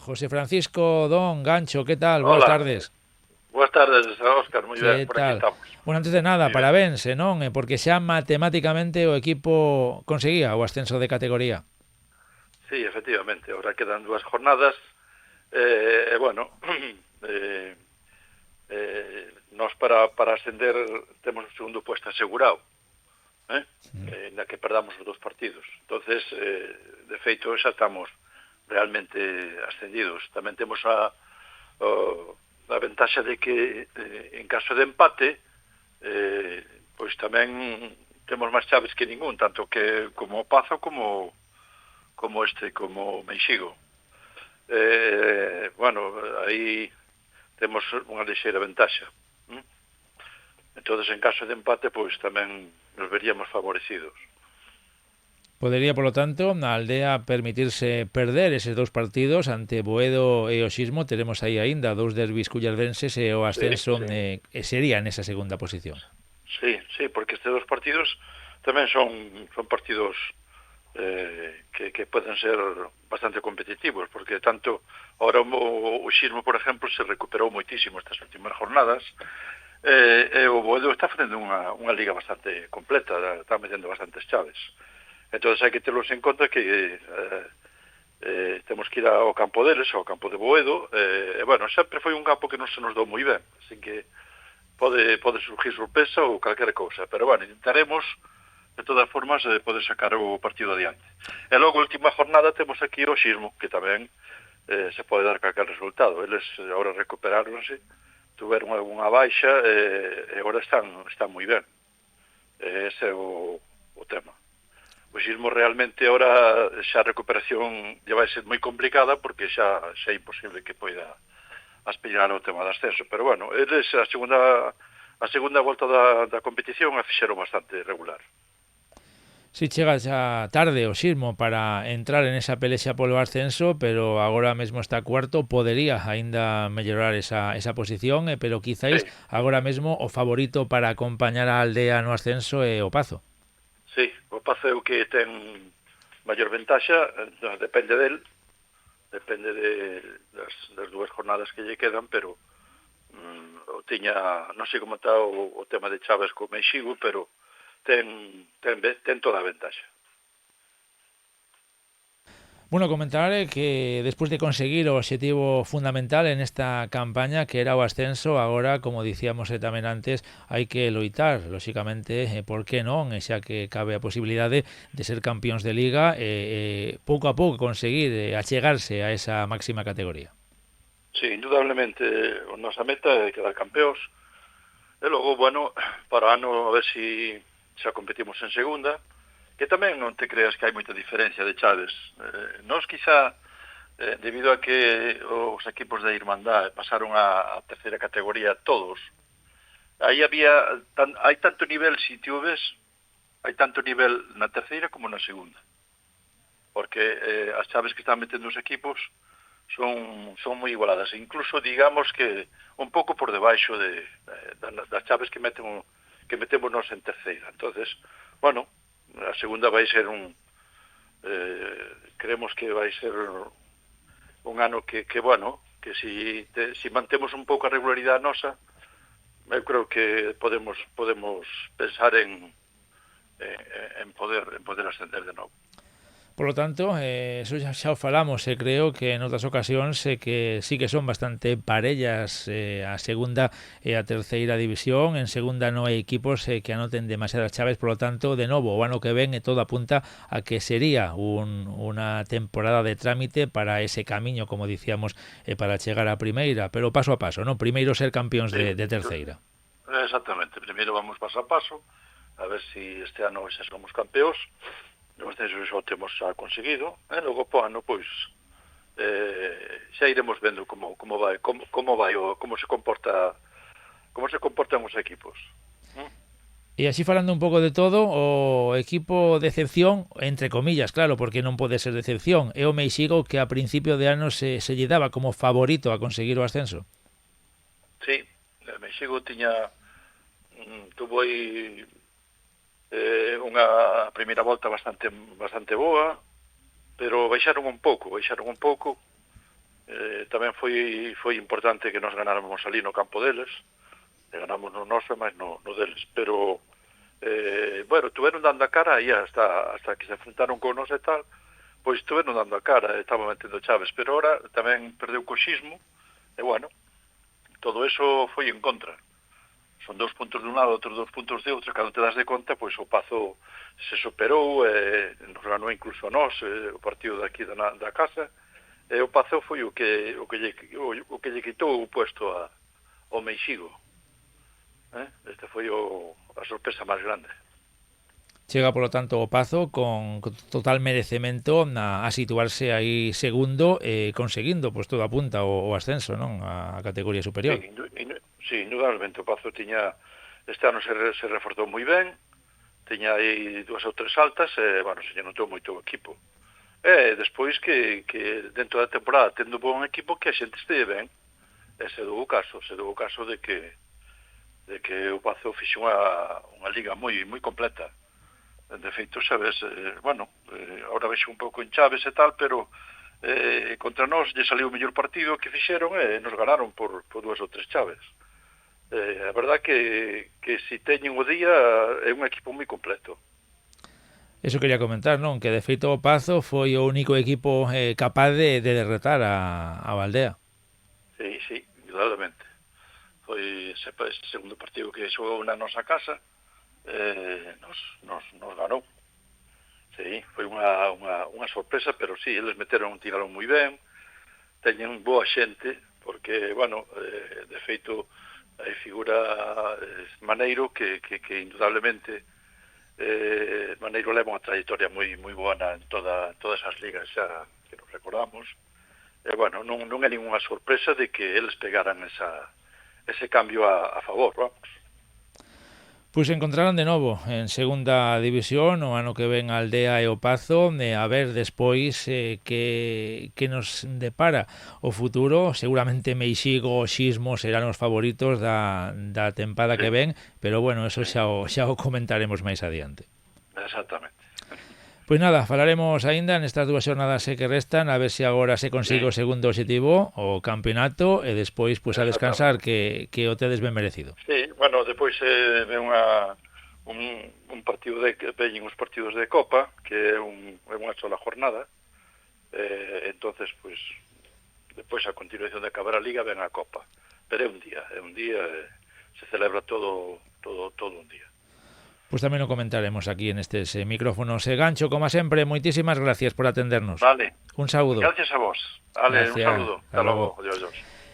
José Francisco Don Gancho, ¿qué tal? Buenas Hola, tardes. boas tardes, Óscar, moi ben, ¿Qué por aquí tal? estamos. Bueno, antes de nada, Moi ben. parabéns, non? Porque xa matemáticamente o equipo conseguía o ascenso de categoría. Sí, efectivamente, ahora quedan 2 jornadas, bueno, eh, nós para ascender temos o segundo puesto asegurado, eh? Na que perdamos os 2 partidos. Entonces, de feito, xa estamos realmente ascendidos. Tamén temos a ventaxa de que en caso de empate, eh, pois tamén temos máis chaves que ningún, tanto que como o Pazo como Meixigo. Bueno, aí temos unha lixeira ventaxa. Entonces, en caso de empate, pois tamén nos veríamos favorecidos. Podería, polo tanto, a Aldea permitirse perder eses dous partidos ante Boedo e o Xismo. Teremos aí aínda dous derbis cullardenses e o Sí, ascenso sí, sería nesa segunda posición. sí, porque estes 2 partidos tamén son partidos que poden ser bastante competitivos, porque tanto ahora o Xismo, por exemplo, se recuperou moitísimo estas últimas jornadas, e o Boedo está facendo unha liga bastante completa, está metendo bastantes chaves. Entonces hai que terlos en conta que temos que ir ao campo deles, ao campo de Boedo, bueno, sempre foi un campo que non se nos dou moi ben, así que pode surgir sorpresa ou calquera cousa, pero bueno, intentaremos de todas formas poder sacar o partido adiante. E logo, a última jornada, temos aquí o Xismo, que tamén se pode dar calquer resultado. Eles agora recuperáronse, tuveron algunha baixa e agora están moi ben. Ese é o tema. O Xismo realmente agora xa a recuperación lle vai ser moi complicada porque xa é imposible que poida aspirar ao tema do ascenso, pero bueno, eles a segunda volta da competición a fixeron bastante regular. Si chega xa tarde o Xismo para entrar en esa pelexa polo ascenso, pero agora mesmo está cuarto, podería aínda mellorar esa posición, pero quizáis Sí, agora mesmo o favorito para acompañar a Aldea no ascenso é o Pazo. sí, o Pazo é o que ten maior ventaxa, depende del, depende das 2 jornadas que lle quedan, pero o tiña, non sei como está o tema de Chaves co Meixigo, pero ten toda a ventaxa. Bueno, comentar que después de conseguir o objetivo fundamental en esta campaña, que era o ascenso, agora, como dicíamos tamén antes, hai que loitar, lóxicamente, por que non, xa que cabe a posibilidade de ser campións de Liga pouco a pouco conseguir achegarse a esa máxima categoría. Sí, indudablemente, a nosa meta é quedar campeóns, e logo, bueno, para o ano a ver si xa competimos en segunda, que tamén non te creas que hai moita diferencia de chaves. Nos quizá, debido a que os equipos da Irmandad pasaron a terceira categoría todos, aí hai tanto nivel, si ti o ves, hai tanto nivel na terceira como na segunda, porque as chaves que están metendo os equipos son moi igualadas, incluso digamos que un pouco por debaixo das chaves que metemos nós en terceira. Entonces, bueno, a segunda vai ser creemos que vai ser un ano que bueno, que si mantemos un pouco a regularidade nosa, eu creo que podemos pensar en poder ascender de novo. Por lo tanto, eso xa o falamos, creo que en outras ocasións que sí que son bastante parellas a segunda e a terceira división. En segunda non hai equipos que anoten demasiadas chaves, por lo tanto, de novo, o ano que ven todo apunta a que sería unha temporada de trámite para ese camiño, como dicíamos, para chegar a primeira, pero paso a paso, non? Primeiro ser campións Sí, de terceira. exactamente. Primeiro vamos paso a paso, a ver si este ano xa somos campeóns. O ascenso xa o temos xa conseguido, e logo po ano, pois, xa iremos vendo como se comportan os equipos. E así falando un pouco de todo, o equipo de excepción, entre comillas, claro, porque non pode ser de excepción, é o Meixigo que a principio de ano se lle daba como favorito a conseguir o ascenso. Sí, Meixigo tuvo aí unha primeira volta bastante boa, pero baixaron un pouco, Tamén foi importante que nos ganáramos ali no campo deles, e ganamos no noso e máis no deles, pero bueno, tuveron dando a cara aí hasta que se enfrentaron con nos e tal, pois tuveron dando a cara, estaban metendo chaves, pero ahora tamén perdeu o coxismo, e bueno, todo eso foi en contra. Son 2 puntos de un lado, outros 2 puntos de outro, cando te das de conta, pois o Pazo se superou, nos ganou incluso a nós, o partido daqui da casa, e o Pazo foi o que lle quitou o puesto ao Meixigo. Este foi a sorpresa máis grande. Chega, por lo tanto, o Pazo con total merecemento a situarse aí segundo, conseguindo, pois todo apunta o ascenso, non, a categoría superior. Sí, indudablemente o Pazo este ano se reforzou moi ben, tiña aí 2 ou 3 altas, e, bueno, se lle notou moito o equipo. E despois que dentro da temporada, tendo bon equipo, que a xente este ben, e se dou o caso de que o Pazo fixe unha liga moi completa. De feito, sabes, ahora vexo un pouco en chaves e tal, pero contra nós lle saliu o mellor partido que fixeron e nos ganaron por 2 ou 3 chaves. A verdad que si teñen o día é un equipo moi completo. Eso quería comentar, non? Que de feito o Pazo foi o único equipo capaz de derrotar a Valdea. Sí, indudablemente. Foi ese segundo partido que xogou na nosa casa, nos ganou. Sí, foi unha sorpresa, pero sí, eles tiraron moi ben, teñen boa xente, porque, bueno, de feito, hai figura Maneiro, que indudablemente Maneiro leva unha trayectoria moi boa en todas as ligas xa que nos recordamos, e, bueno, non é ninguna sorpresa de que eles pegaran ese cambio a favor, vamos. Pois se encontraron de novo en segunda división o ano que ven a Aldea e o Pazo, a ver despois que nos depara o futuro. Seguramente Meixigo o Xismo serán os favoritos da tempada que ven, pero bueno, eso xa o comentaremos máis adiante. Exactamente. Pois nada, falaremos aínda nestas 2 xornadas que restan, a ver se agora se consigue o segundo objetivo, o campeonato, e despois pois a descansar, que o tedes ben merecido. Sí, bueno, depois ven un partido veñen os partidos de Copa, que é unha sola jornada, entonces, pois, depois a continuación de acabar a Liga ven a Copa. Pero é un día, se celebra todo un día. Pois tamén o comentaremos aquí en estes micrófonos. Gancho, como sempre, moitísimas gracias por atendernos. Vale. Un saúdo. Gracias a vos. Vale, gracias. Un saludo. Hasta logo. Adiós.